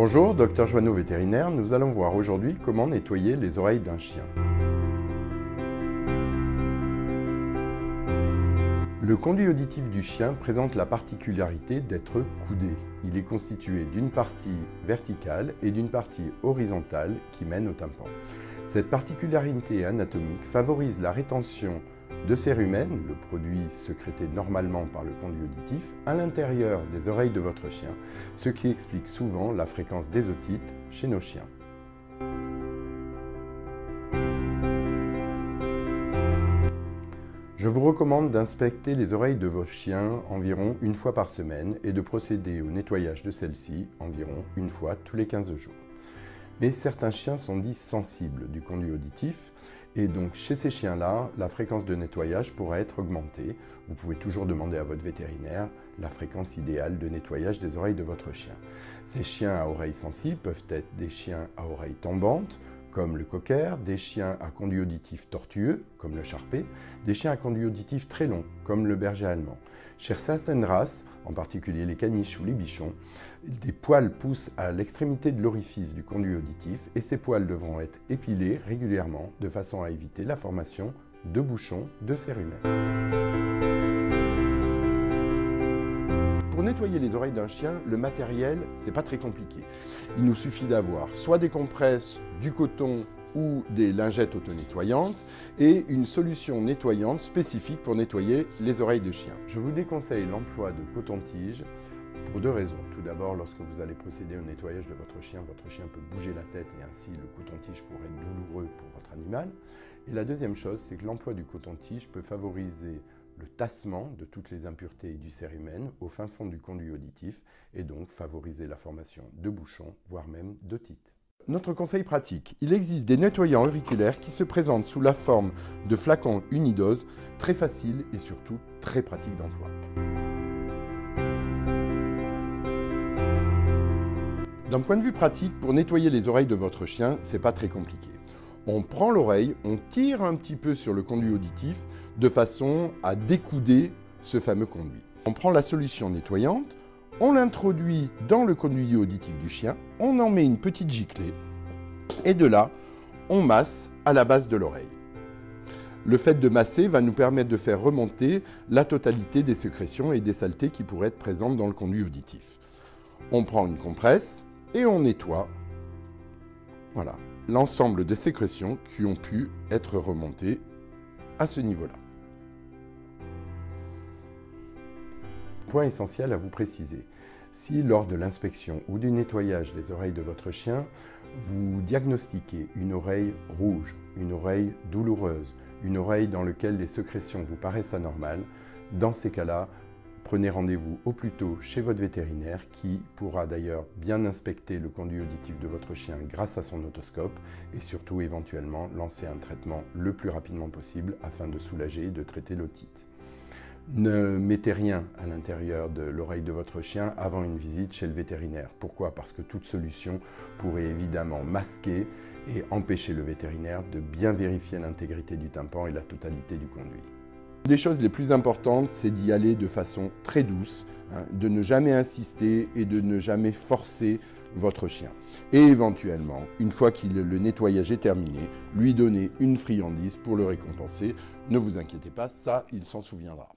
Bonjour, Dr Joanneau vétérinaire, nous allons voir aujourd'hui comment nettoyer les oreilles d'un chien. Le conduit auditif du chien présente la particularité d'être coudé. Il est constitué d'une partie verticale et d'une partie horizontale qui mène au tympan. Cette particularité anatomique favorise la rétention de cérumen, le produit sécrété normalement par le conduit auditif, à l'intérieur des oreilles de votre chien, ce qui explique souvent la fréquence des otites chez nos chiens. Je vous recommande d'inspecter les oreilles de vos chiens environ une fois par semaine et de procéder au nettoyage de celles-ci environ une fois tous les 15 jours. Mais certains chiens sont dits sensibles du conduit auditif et donc chez ces chiens-là, la fréquence de nettoyage pourra être augmentée. Vous pouvez toujours demander à votre vétérinaire la fréquence idéale de nettoyage des oreilles de votre chien. Ces chiens à oreilles sensibles peuvent être des chiens à oreilles tombantes, comme le cocker, des chiens à conduit auditif tortueux, comme le charpé, des chiens à conduit auditif très long, comme le berger allemand. Chez certaines races, en particulier les caniches ou les bichons, des poils poussent à l'extrémité de l'orifice du conduit auditif et ces poils devront être épilés régulièrement de façon à éviter la formation de bouchons de cérumen. Pour nettoyer les oreilles d'un chien, le matériel, c'est pas très compliqué. Il nous suffit d'avoir soit des compresses, du coton ou des lingettes auto-nettoyantes et une solution nettoyante spécifique pour nettoyer les oreilles de chien. Je vous déconseille l'emploi de coton-tige pour deux raisons. Tout d'abord, lorsque vous allez procéder au nettoyage de votre chien peut bouger la tête et ainsi le coton-tige pourrait être douloureux pour votre animal. Et la deuxième chose, c'est que l'emploi du coton-tige peut favoriser le tassement de toutes les impuretés et du cérumen au fin fond du conduit auditif et donc favoriser la formation de bouchons, voire même d'otites. Notre conseil pratique, il existe des nettoyants auriculaires qui se présentent sous la forme de flacons unidoses, très faciles et surtout très pratiques d'emploi. D'un point de vue pratique, pour nettoyer les oreilles de votre chien, c'est pas très compliqué. On prend l'oreille, on tire un petit peu sur le conduit auditif de façon à découder ce fameux conduit. On prend la solution nettoyante, on l'introduit dans le conduit auditif du chien, on en met une petite giclée et de là, on masse à la base de l'oreille. Le fait de masser va nous permettre de faire remonter la totalité des sécrétions et des saletés qui pourraient être présentes dans le conduit auditif. On prend une compresse et on nettoie. Voilà. L'ensemble des sécrétions qui ont pu être remontées à ce niveau-là. Point essentiel à vous préciser, si lors de l'inspection ou du nettoyage des oreilles de votre chien, vous diagnostiquez une oreille rouge, une oreille douloureuse, une oreille dans laquelle les sécrétions vous paraissent anormales, dans ces cas-là, prenez rendez-vous au plus tôt chez votre vétérinaire qui pourra d'ailleurs bien inspecter le conduit auditif de votre chien grâce à son otoscope et surtout éventuellement lancer un traitement le plus rapidement possible afin de soulager et de traiter l'otite. Ne mettez rien à l'intérieur de l'oreille de votre chien avant une visite chez le vétérinaire. Pourquoi? Parce que toute solution pourrait évidemment masquer et empêcher le vétérinaire de bien vérifier l'intégrité du tympan et la totalité du conduit. Une des choses les plus importantes, c'est d'y aller de façon très douce, de ne jamais insister et de ne jamais forcer votre chien. Et éventuellement, une fois que le nettoyage est terminé, lui donner une friandise pour le récompenser. Ne vous inquiétez pas, ça, il s'en souviendra.